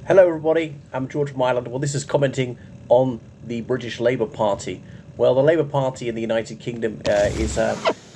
Hello, everybody. I'm George from Ireland. Well, this is commenting on the British Labour Party. Well, the Labour Party in the United Kingdom is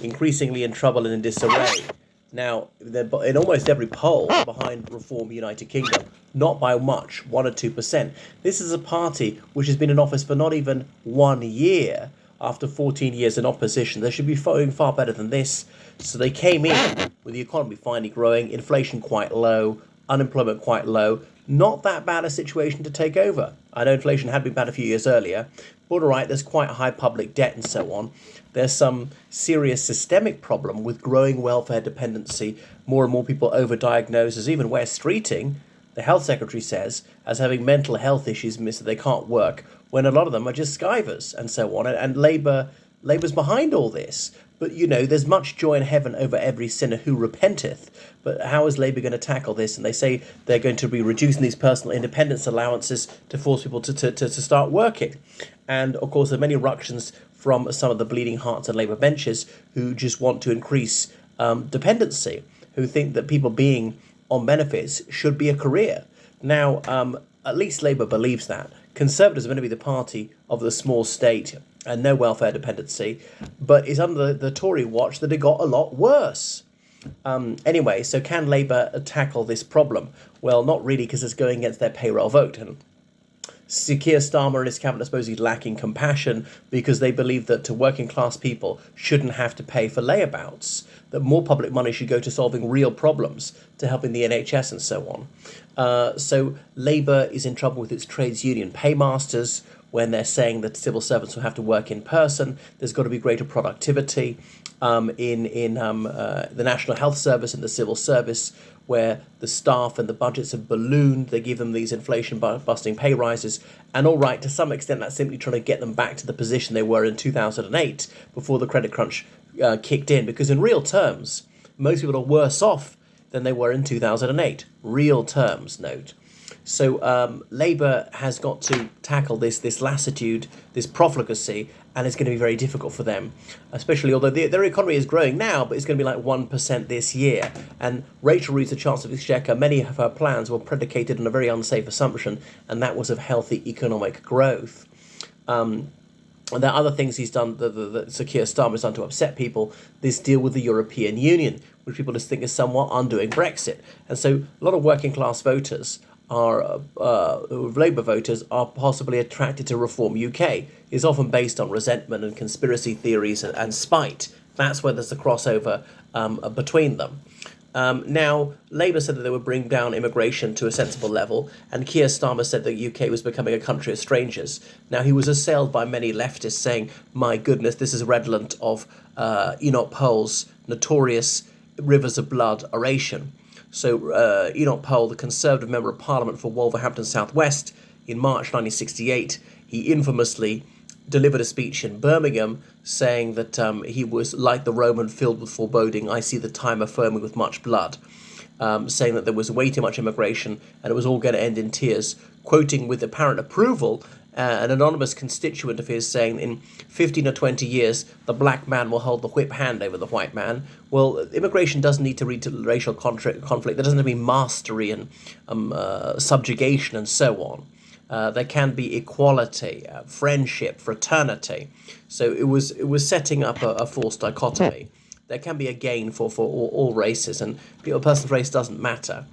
increasingly in trouble and in disarray. Now, they're in almost every poll behind Reform United Kingdom, not by much, 1 or 2%. This is a party which has been in office for not even 1 year after 14 years in opposition. They should be doing far better than this. So they came in with the economy finally growing, inflation quite low, unemployment quite low. Not that bad a situation to take over. I know inflation had been bad a few years earlier, but all right, there's quite high public debt and so on. There's some serious systemic problem with growing welfare dependency, more and more people overdiagnosed, as even Wes Streeting, the health secretary, says, as having mental health issues means that they can't work, when a lot of them are just skivers and so on. And Labour's behind all this. But, there's much joy in heaven over every sinner who repenteth. But how is Labour going to tackle this? And they say they're going to be reducing these personal independence allowances to force people to start working. And, of course, there are many ructions from some of the bleeding hearts and Labour benches who just want to increase dependency, who think that people being on benefits should be a career. Now, at least Labour believes that. Conservatives are going to be the party of the small state and no welfare dependency, but it's under the Tory watch that it got a lot worse. Anyway, so can Labour tackle this problem? Well, not really, because it's going against their payroll vote. And Keir Starmer and his cabinet are supposedly lacking compassion because they believe that working class people shouldn't have to pay for layabouts, that more public money should go to solving real problems, to helping the NHS and so on. So Labour is in trouble with its trades union paymasters when they're saying that civil servants will have to work in person. There's got to be greater productivity in the National Health Service and the civil service, where the staff and the budgets have ballooned. They give them these inflation-busting pay rises. And all right, to some extent, that's simply trying to get them back to the position they were in 2008, before the credit crunch kicked in. Because in real terms, most people are worse off than they were in 2008. Real terms, note. So Labour has got to tackle this lassitude, this profligacy, and it's going to be very difficult for them, especially although their economy is growing now, but it's going to be like 1% this year. And Rachel Reeves, the Chancellor of the Exchequer, many of her plans were predicated on a very unsafe assumption, and that was of healthy economic growth. And there are other things he's done that Sir Keir Starmer has done to upset people. This deal with the European Union, which people just think is somewhat undoing Brexit. And so a lot of working class voters Labour voters are possibly attracted to Reform UK. Is often based on resentment and conspiracy theories and spite. That's where there's a crossover between them. Now, Labour said that they would bring down immigration to a sensible level, and Keir Starmer said that the UK was becoming a country of strangers. Now, he was assailed by many leftists saying, my goodness, this is redolent of Enoch Poll's notorious Rivers of Blood oration. So Enoch Poll, the Conservative Member of Parliament for Wolverhampton South West, in March 1968, he infamously delivered a speech in Birmingham saying that he was like the Roman filled with foreboding. I see the time affirming with much blood, saying that there was way too much immigration and it was all going to end in tears, quoting with apparent approval an anonymous constituent of his saying, in 15 or 20 years, the black man will hold the whip hand over the white man. Well, immigration doesn't need to lead to racial conflict. There doesn't have to be mastery and subjugation and so on. There can be equality, friendship, fraternity. So it was setting up a false dichotomy. There can be a gain for all races, and a person's race doesn't matter.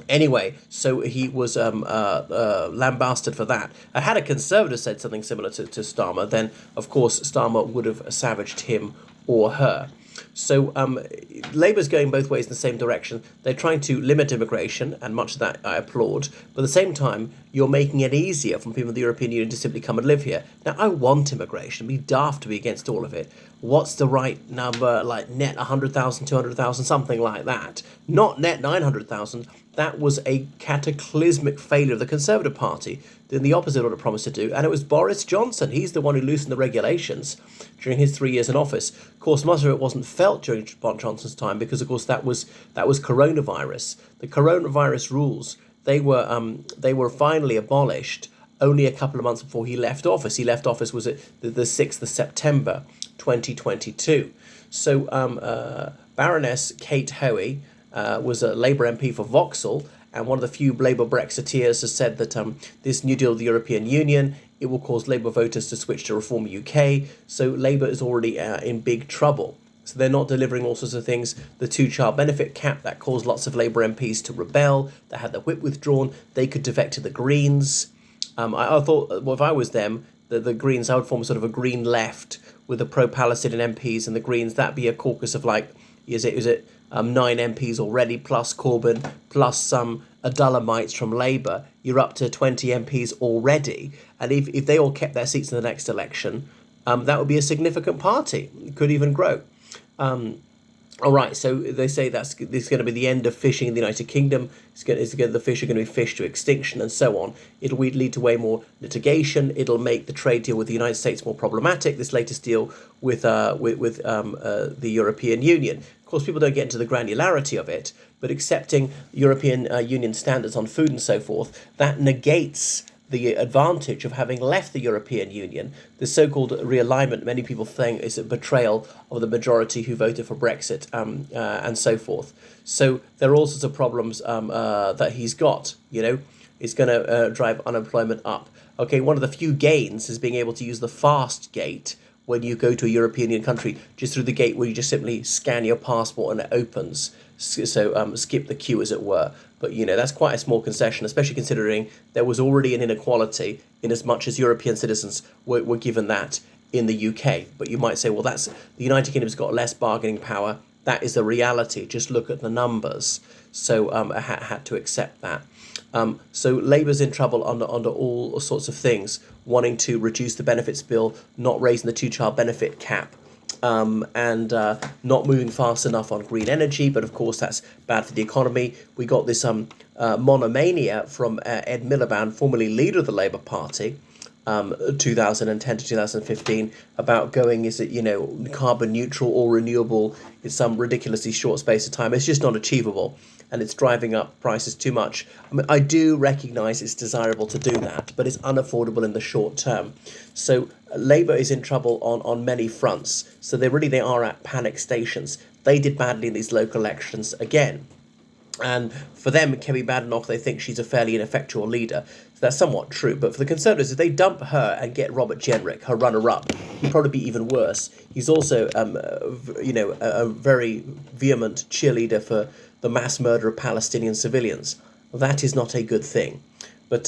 Anyway, so he was lambasted for that. Had a Conservative said something similar to Starmer, then, of course, Starmer would have savaged him or her. So Labour's going both ways in the same direction. They're trying to limit immigration, and much of that I applaud. But at the same time, you're making it easier for people in the European Union to simply come and live here. Now, I want immigration. It'd be daft to be against all of it. What's the right number? Like net 100,000, 200,000, something like that. Not net 900,000. That was a cataclysmic failure of the Conservative Party, doing the opposite of what it promised to do, and it was Boris Johnson. He's the one who loosened the regulations during his 3 years in office. Of course, much of it wasn't felt during Boris Johnson's time because, of course, that was coronavirus. The coronavirus rules, they were finally abolished only a couple of months before he left office. He left office was the 6th of September 2022. So Baroness Kate Hoey was a Labour MP for Vauxhall, And one of the few Labour Brexiteers has said that this New Deal with the European Union, it will cause Labour voters to switch to Reform UK. So Labour is already in big trouble. So they're not delivering all sorts of things. The two-child benefit cap that caused lots of Labour MPs to rebel. They had their whip withdrawn. They could defect to the Greens. I thought, well, if I was them, the Greens, I would form sort of a Green left with the pro-Palestinian MPs and the Greens. That'd be a caucus of like, is it 9 MPs already, plus Corbyn, plus some Adulamites from Labour. You're up to 20 MPs already. And if they all kept their seats in the next election, that would be a significant party. It could even grow. All right, so they say this is going to be the end of fishing in the United Kingdom. The fish are going to be fished to extinction and so on. It'll lead to way more litigation. It'll make the trade deal with the United States more problematic. This latest deal with the European Union. Of course, people don't get into the granularity of it, but accepting European Union standards on food and so forth, that negates the advantage of having left the European Union. The so-called realignment, many people think, is a betrayal of the majority who voted for Brexit and so forth. So there are all sorts of problems that he's got, It's going to drive unemployment up. Okay, one of the few gains is being able to use the fast gate when you go to a European Union country, just through the gate where you just simply scan your passport and it opens. So skip the queue, as it were. But, that's quite a small concession, especially considering there was already an inequality in as much as European citizens were given that in the UK. But you might say, well, the United Kingdom's got less bargaining power. That is the reality. Just look at the numbers. So I had to accept that. So Labour's in trouble under all sorts of things, wanting to reduce the benefits bill, not raising the two-child benefit cap, and not moving fast enough on green energy. But of course, that's bad for the economy. We got this monomania from Ed Miliband, formerly leader of the Labour Party, 2010 to 2015, about going, is it, carbon neutral or renewable in some ridiculously short space of time. It's just not achievable. And it's driving up prices too much. I mean, I do recognise it's desirable to do that, but it's unaffordable in the short term. So Labour is in trouble on many fronts. So they are at panic stations. They did badly in these local elections again. And for them, Kemi Badenoch, they think she's a fairly ineffectual leader. So that's somewhat true. But for the Conservatives, if they dump her and get Robert Jenrick, her runner-up, he'd probably be even worse. He's also, a very vehement cheerleader for the mass murder of Palestinian civilians. That is not a good thing. But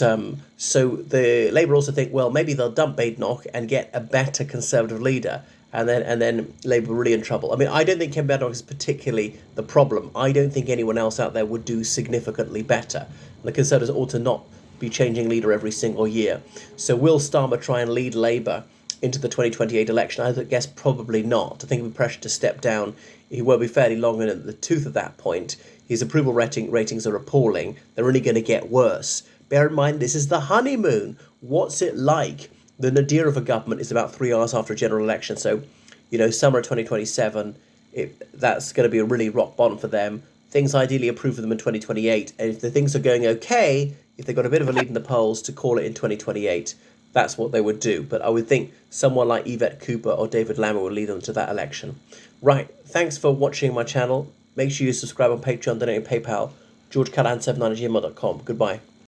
so the Labour also think, well, maybe they'll dump Badenoch and get a better Conservative leader, and then Labour are really in trouble. I mean, I don't think Kemi Badenoch is particularly the problem. I don't think anyone else out there would do significantly better. And the Conservatives ought to not be changing leader every single year. So will Starmer try and lead Labour into the 2028 election? I guess probably not. I think he'll be pressured to step down. He will be fairly long in the tooth at that point. His approval ratings are appalling. They're only going to get worse. Bear in mind, this is the honeymoon. What's it like? The nadir of a government is about 3 hours after a general election. So, summer 2027, that's going to be a really rock bottom for them. Things ideally approve of them in 2028. And if the things are going okay, if they've got a bit of a lead in the polls, to call it in 2028, that's what they would do. But I would think someone like Yvette Cooper or David Lammer would lead them to that election. Right, thanks for watching my channel. Make sure you subscribe on Patreon, donate on PayPal, georgecallahan79@gmail.com. Goodbye.